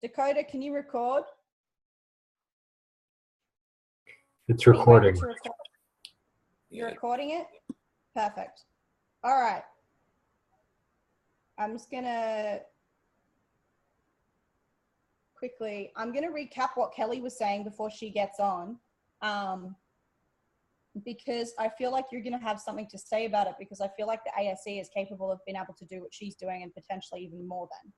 Dakota, can you record? It's recording. You're recording it? Perfect. All right. I'm just going to quickly, I'm going to recap what Kelly was saying before she gets on, because I feel like you're going to have something to say about it, because I feel like the ASE is capable of being able to do what she's doing and potentially even more than.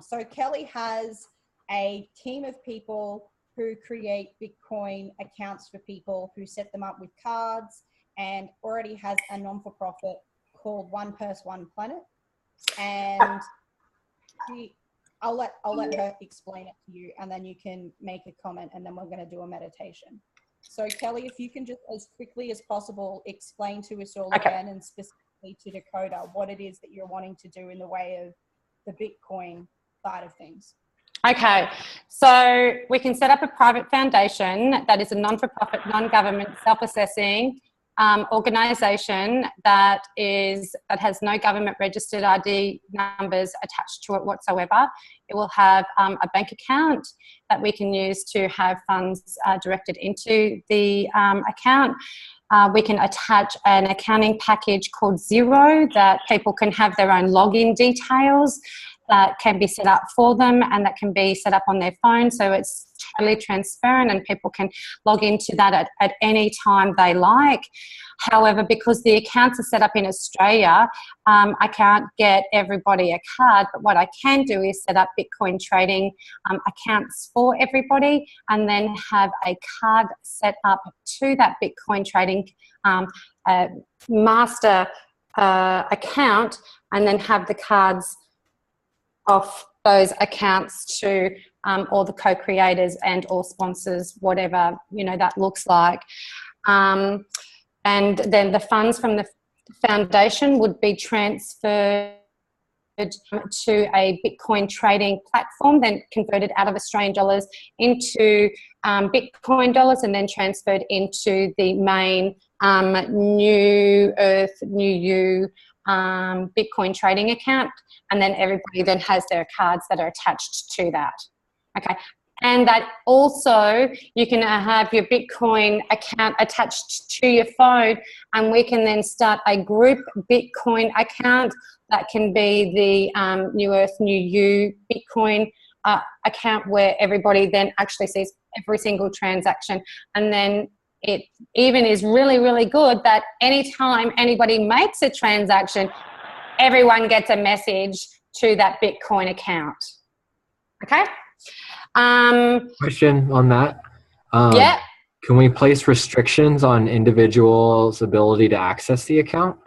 So Kelly has a team of people who create Bitcoin accounts for people, who set them up with cards, and already has a non-for-profit called One Purse, One Planet. And I'll let her explain it to you, and then you can make a comment, and then we're going to do a meditation. So Kelly, if you can just as quickly as possible explain to us all again, and specifically to Dakota, what it is that you're wanting to do in the way of the Bitcoin side of things. Okay, so we can set up a private foundation that is a non-for-profit, non-government, self-assessing organisation that has no government registered ID numbers attached to it whatsoever. It will have a bank account that we can use to have funds directed into the account. We can attach an accounting package called Xero that people can have their own login details that can be set up for them, and that can be set up on their phone, so it's totally transparent and people can log into that at any time they like. However, because the accounts are set up in Australia, I can't get everybody a card, but what I can do is set up Bitcoin trading accounts for everybody, and then have a card set up to that Bitcoin trading master account, and then have the cards off those accounts to all the co-creators and all sponsors, whatever that looks like. And then the funds from the foundation would be transferred to a Bitcoin trading platform, then converted out of Australian dollars into Bitcoin dollars, and then transferred into the main New Earth, New You Bitcoin trading account, and then everybody then has their cards that are attached to that. Okay, and that also you can have your Bitcoin account attached to your phone, and we can then start a group Bitcoin account that can be the New Earth, New You Bitcoin account, where everybody then actually sees every single transaction. And then it even is really, really good that anytime anybody makes a transaction, everyone gets a message to that Bitcoin account. Okay? Question on that. Yeah. Can we place restrictions on individuals' ability to access the account?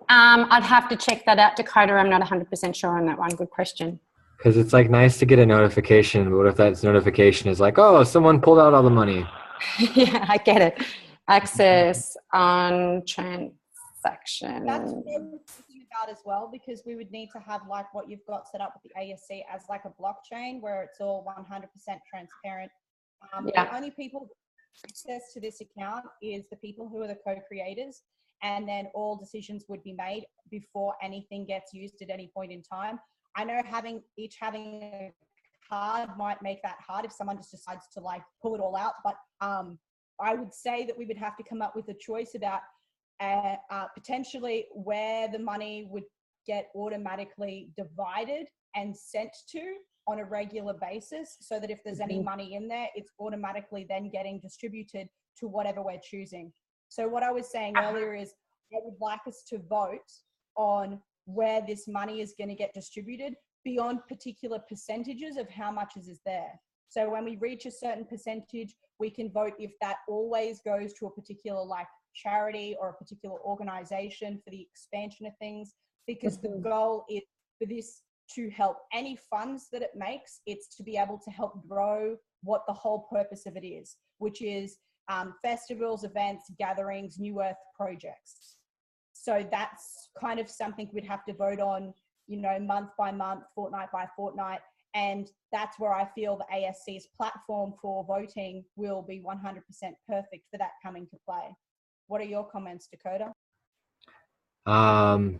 I'd have to check that out, Dakota. I'm not 100% sure on that one. Good question. Because it's like nice to get a notification, but what if that notification is like, oh, someone pulled out all the money? Yeah, I get it. Access on transaction. That's what I was thinking about as well, because we would need to have like what you've got set up with the ASC as like a blockchain where it's all 100% transparent. The only people with access to this account is the people who are the co-creators, and then all decisions would be made before anything gets used at any point in time. I know having a card might make that hard if someone just decides to like pull it all out, but I would say that we would have to come up with a choice about potentially where the money would get automatically divided and sent to on a regular basis, so that if there's any money in there, it's automatically then getting distributed to whatever we're choosing. So what I was saying earlier is I would like us to vote on where this money is going to get distributed beyond particular percentages of how much is there. So when we reach a certain percentage, we can vote if that always goes to a particular like charity or a particular organization for the expansion of things, because the goal is for this to help any funds that it makes. It's to be able to help grow what the whole purpose of it is, which is festivals, events, gatherings, New Earth projects. So that's kind of something we'd have to vote on, month by month, fortnight by fortnight. And that's where I feel the ASC's platform for voting will be 100% perfect for that coming to play. What are your comments, Dakota?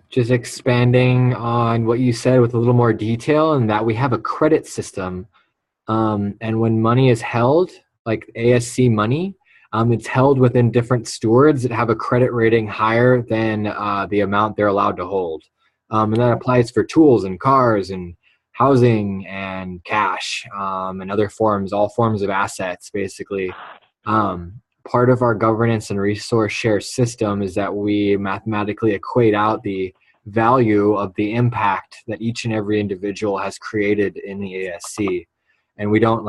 just expanding on what you said with a little more detail, and that we have a credit system. And when money is held, like ASC money, it's held within different stewards that have a credit rating higher than the amount they're allowed to hold. And that applies for tools and cars and housing and cash, and other forms, all forms of assets, basically. Part of our governance and resource share system is that we mathematically equate out the value of the impact that each and every individual has created in the ASC. And we don't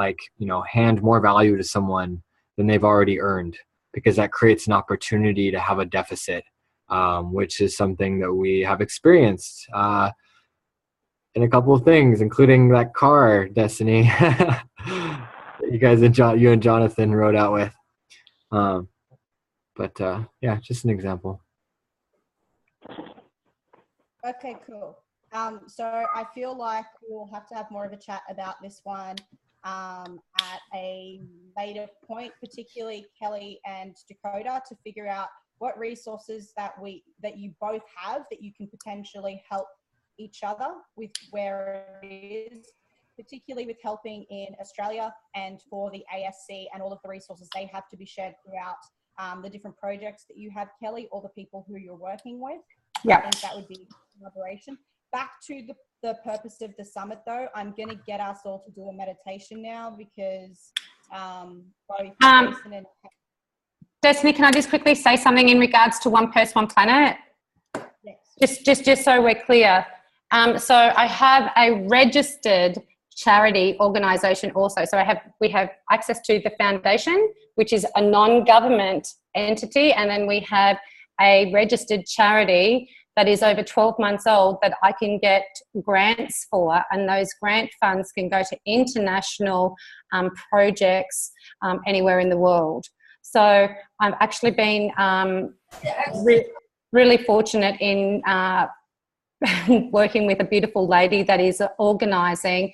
hand more value to someone than they've already earned, because that creates an opportunity to have a deficit, which is something that we have experienced in a couple of things, including that car, Destiny, that you guys and you and Jonathan rode out with. Yeah, just an example. Okay, cool. So I feel like we'll have to have more of a chat about this one at a later point, particularly Kelly and Dakota, to figure out what resources that you both have that you can potentially help each other with, where it is, particularly with helping in Australia and for the ASC and all of the resources they have to be shared throughout the different projects that you have, Kelly, or the people who you're working with. Yeah. I think that would be collaboration. Back to the purpose of the summit, though, I'm going to get us all to do a meditation now, because both Jason and Destiny, can I just quickly say something in regards to One Person, One Planet? Yes. Just so we're clear. So I have a registered charity organisation also. So we have access to the foundation, which is a non-government entity, and then we have a registered charity that is over 12 months old that I can get grants for, and those grant funds can go to international projects anywhere in the world. So I've actually been really fortunate in working with a beautiful lady that is organising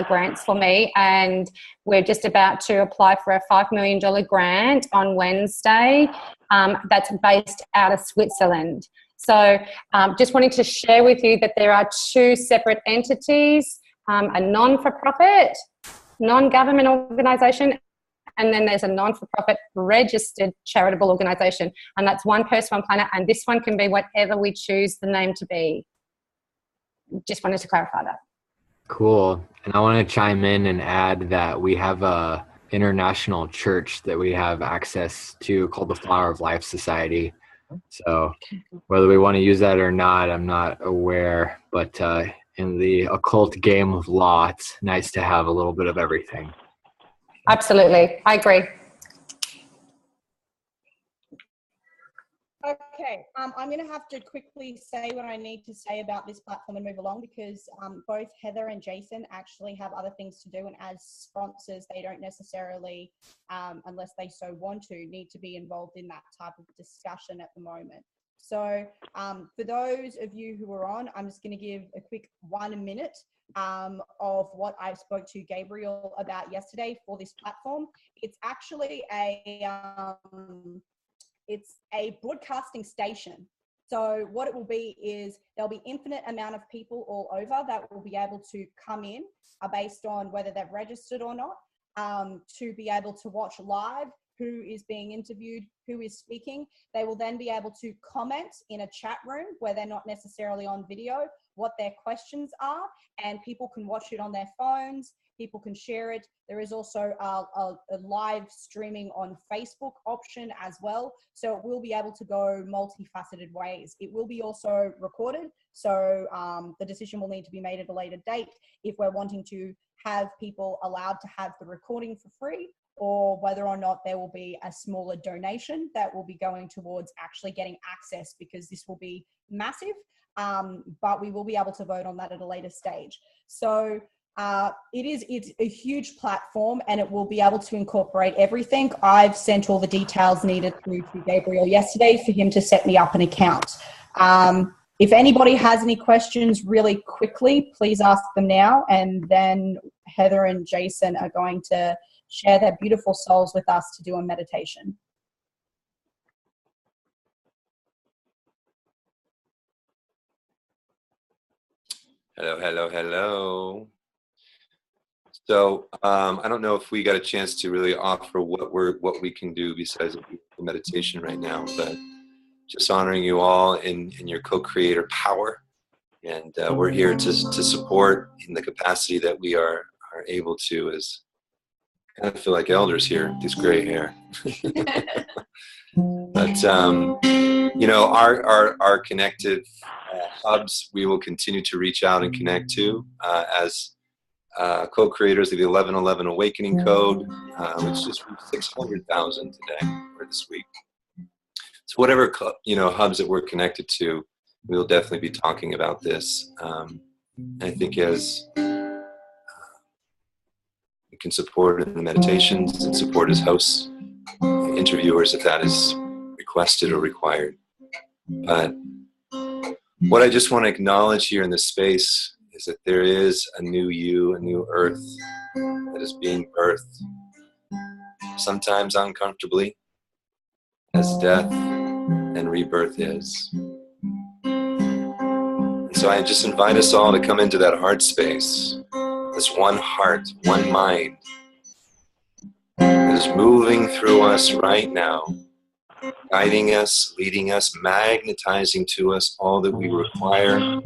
grants for me, and we're just about to apply for a $5 million grant on Wednesday that's based out of Switzerland. So just wanting to share with you that there are two separate entities, a non-for-profit, non-government organisation, and then there's a non-for-profit registered charitable organisation, and that's One Person, One Planet, and this one can be whatever we choose the name to be. Just wanted to clarify that. Cool. And I want to chime in and add that we have a international church that we have access to called the Flower of Life Society. So whether we want to use that or not, I'm not aware, but in the occult game of law, it's nice to have a little bit of everything. Absolutely. I agree. Okay, I'm going to have to quickly say what I need to say about this platform and move along, because both Heather and Jason actually have other things to do, and as sponsors, they don't necessarily, unless they so want to, need to be involved in that type of discussion at the moment. So for those of you who are on, I'm just going to give a quick 1 minute of what I spoke to Gabriel about yesterday for this platform. It's actually it's a broadcasting station. So what it will be is there'll be infinite amount of people all over that will be able to come in based on whether they've registered or not, to be able to watch live who is being interviewed, who is speaking. They will then be able to comment in a chat room where they're not necessarily on video what their questions are, and people can watch it on their phones. People can share it. There is also a live streaming on Facebook option as well. So it will be able to go multifaceted ways. It will be also recorded. So the decision will need to be made at a later date if we're wanting to have people allowed to have the recording for free, or whether or not there will be a smaller donation that will be going towards actually getting access, because this will be massive. But we will be able to vote on that at a later stage. So it's a huge platform, and it will be able to incorporate everything. I've sent all the details needed through to Gabriel yesterday for him to set me up an account. If anybody has any questions really quickly, please ask them now, and then Heather and Jason are going to share their beautiful souls with us to do a meditation. Hello, hello, hello. So I don't know if we got a chance to really offer what we can do besides the meditation right now, but just honoring you all in your co-creator power, and we're here to support in the capacity that we are able to. As I kind of feel like elders here, this gray hair. But you know, our connective hubs, we will continue to reach out and connect to as co-creators of the 1111 Awakening Code, which just reached 600,000 today or this week. So whatever hubs that we're connected to, we'll definitely be talking about this. I think as we can support in the meditations and support as hosts, interviewers, if that is requested or required. But what I just want to acknowledge here in this space is that there is a new you, a new earth that is being birthed, sometimes uncomfortably, as death and rebirth is. And so I just invite us all to come into that heart space, this one heart, one mind that is moving through us right now, guiding us, leading us, magnetizing to us all that we require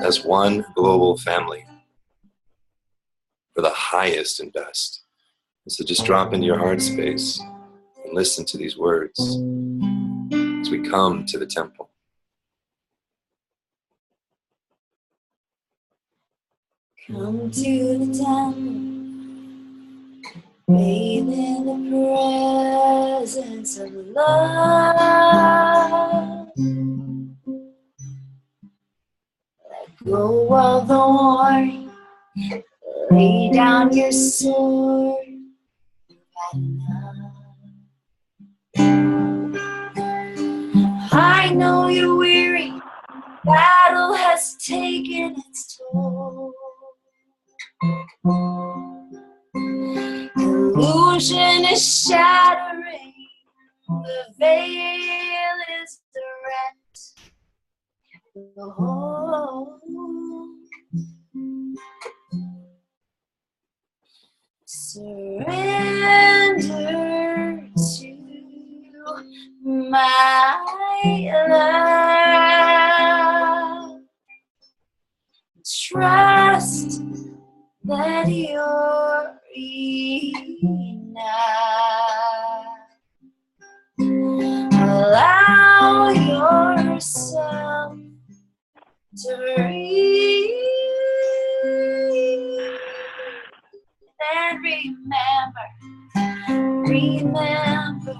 as one global family for the highest and best. And so just drop into your heart space and listen to these words as we come to the temple. Come to the temple, bathe in the presence of love. Let go of the warring, lay down your sword. I know you're weary, battle has taken its toll. Illusion is shattering, the veil is rent. Surrender to my love. Trust that you're enough. Allow yourself to breathe and remember, oh, remember,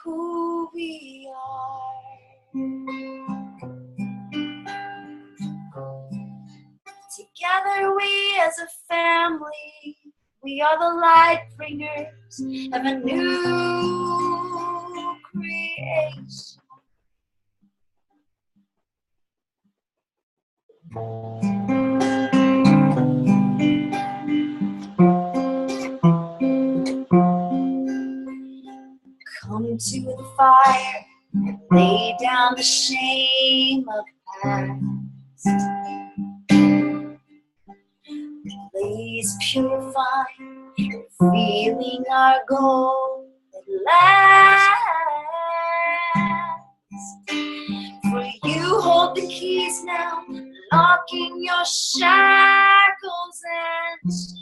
who we are. Together we as a family, we are the light bringers of a new creation. Come to the fire, lay down the shame of past. Please purify, revealing our goal at last. For you hold the keys now, locking your shackles and chains.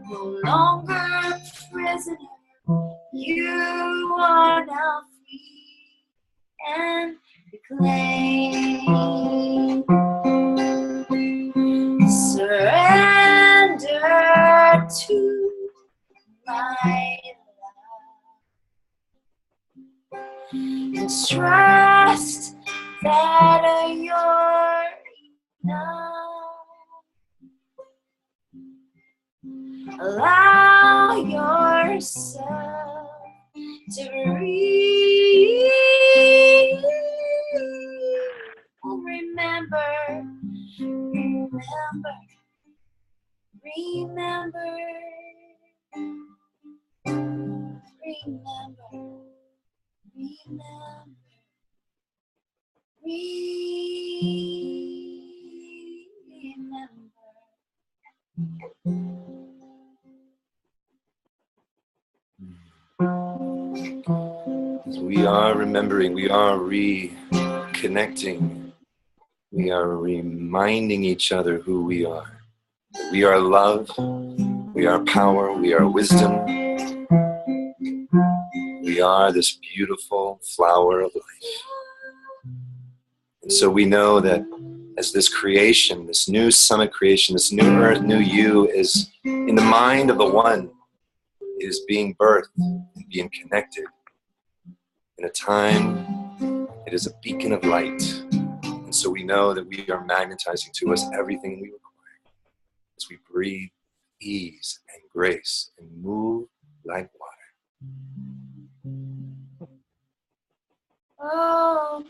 No longer a prisoner, you are now free and reclaimed. Surrender to my love and trust that you're enough. Allow yourself to breathe We are remembering, we are reconnecting, we are reminding each other who we are. We are love, we are power, we are wisdom. We are this beautiful flower of life. And so we know that as this creation, this new summit creation, this new earth, new you is in the mind of the one, is being birthed and being connected. In a time, it is a beacon of light. And so we know that we are magnetizing to us everything we require as we breathe ease and grace and move like water. Oh,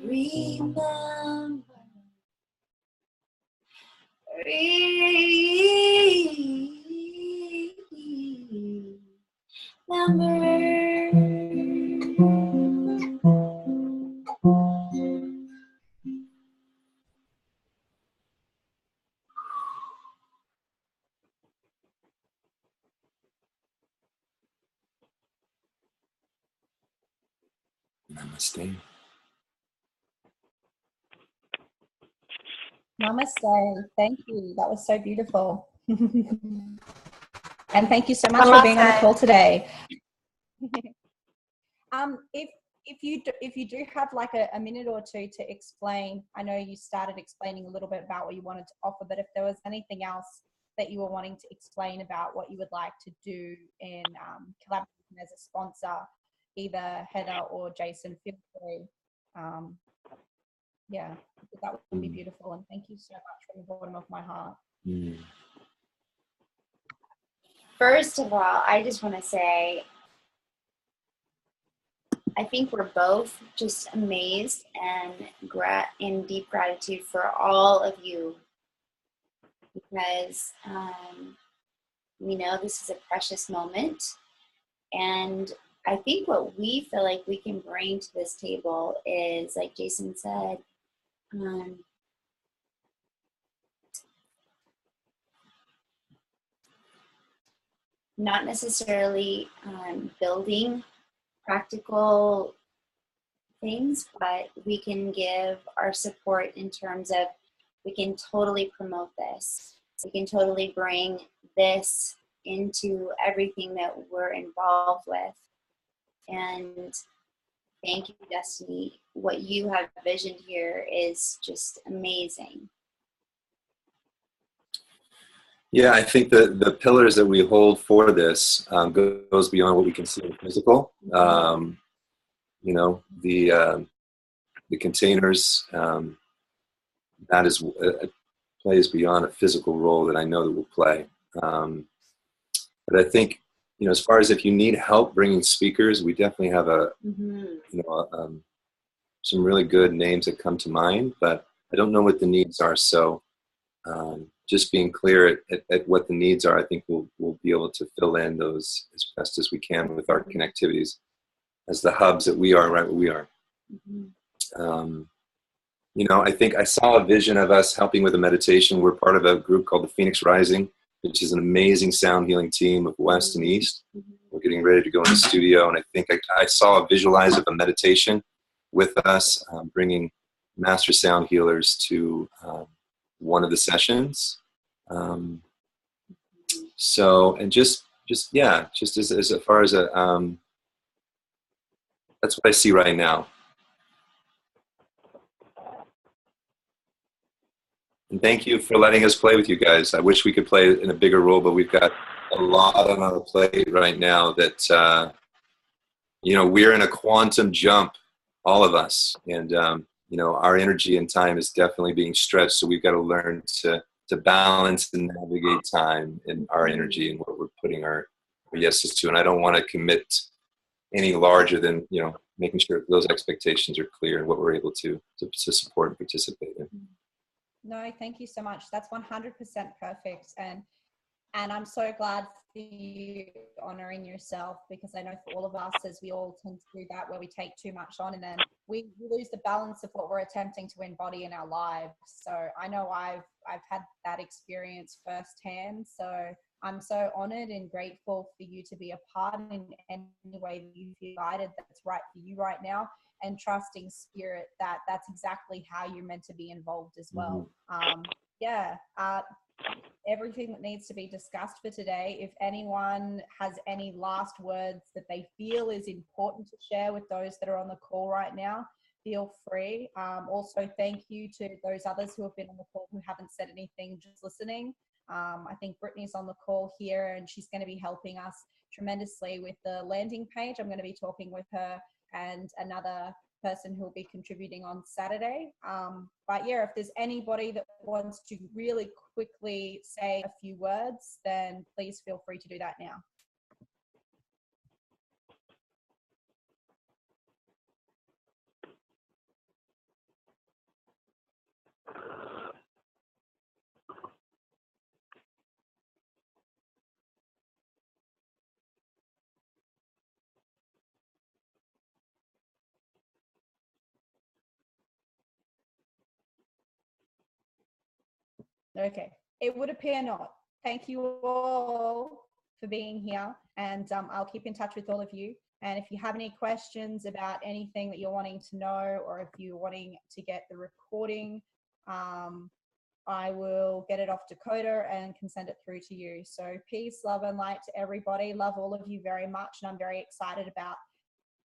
remember. Namaste. Namaste. Thank you. That was so beautiful. And thank you so much for being on the call today. If you do have like a minute or two to explain, I know you started explaining a little bit about what you wanted to offer, but if there was anything else that you were wanting to explain about what you would like to do in collaboration as a sponsor, either Heather or Jason, feel free. Yeah, that would be beautiful. And thank you so much from the bottom of my heart. First of all, I just want to say, I think we're both just amazed and in deep gratitude for all of you, because we know this is a precious moment, and I think what we feel like we can bring to this table is, like Jason said, not necessarily building practical things, but we can give our support in terms of, we can totally promote this. We can totally bring this into everything that we're involved with. And thank you, Destiny. What you have visioned here is just amazing. Yeah, I think the pillars that we hold for this goes beyond what we can see in the physical. You know, the containers, that is plays beyond a physical role that I know that we'll play. But I think, you know, as far as if you need help bringing speakers, we definitely have some really good names that come to mind, but I don't know what the needs are. So just being clear at what the needs are, I think we'll be able to fill in those as best as we can with our connectivities as the hubs that we are, right where we are. You know, I think I saw a vision of us helping with a meditation. We're part of a group called the Phoenix Rising, which is an amazing sound healing team of West and East. We're getting ready to go in the studio, and I think I saw a visualize of a meditation with us, bringing master sound healers to one of the sessions. So, and just as far as that's what I see right now. And thank you for letting us play with you guys. I wish we could play in a bigger role, but we've got a lot on our plate right now that, you know, we're in a quantum jump, all of us. And, you know, our energy and time is definitely being stretched. So we've got to learn to balance and navigate time and our energy and what we're putting our yeses to. And I don't want to commit any larger than, you know, making sure those expectations are clear and what we're able to support and participate in. No, thank you so much. That's 100% perfect. And I'm so glad for you honoring yourself, because I know for all of us, as we all tend to do that, where we take too much on and then we lose the balance of what we're attempting to embody in our lives. So I know I've had that experience firsthand. So I'm so honored and grateful for you to be a part in any way that you feel guided that's right for you right now, and trusting spirit that that's exactly how you're meant to be involved as well. Everything that needs to be discussed for today. If anyone has any last words that they feel is important to share with those that are on the call right now, feel free. Also, thank you to those others who have been on the call who haven't said anything, just listening. I think Brittany's on the call here, and she's going to be helping us tremendously with the landing page. I'm going to be talking with her and another person who will be contributing on Saturday. But yeah, if there's anybody that wants to really quickly say a few words, then please feel free to do that now. Okay, it would appear not. Thank you all for being here, and I'll keep in touch with all of you. And if you have any questions about anything that you're wanting to know, or if you're wanting to get the recording, I will get it off Dakota and can send it through to you. So peace, love, and light to everybody. Love all of you very much, and I'm very excited about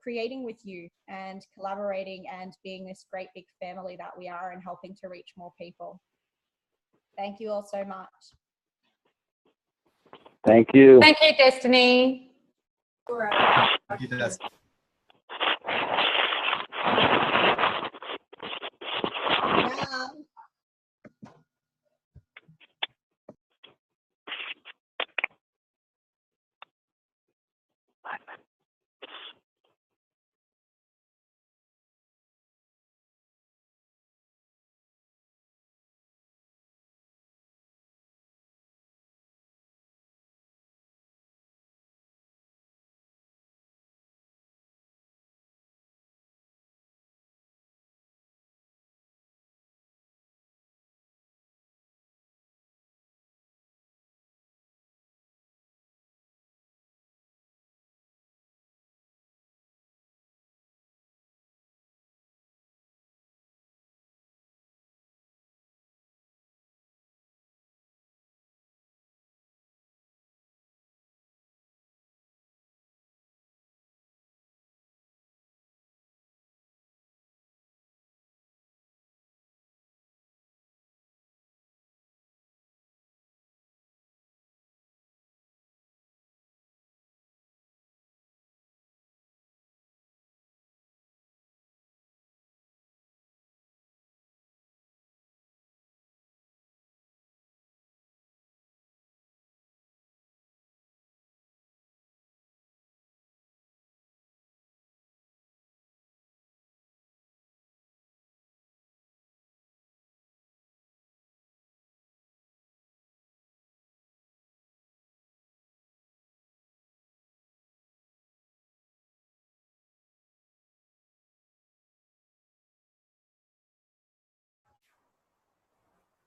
creating with you and collaborating and being this great big family that we are, and helping to reach more people. Thank you all so much. Thank you. Thank you, Destiny. Thank you, Des. Yeah.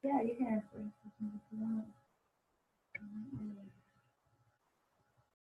Yeah, you can have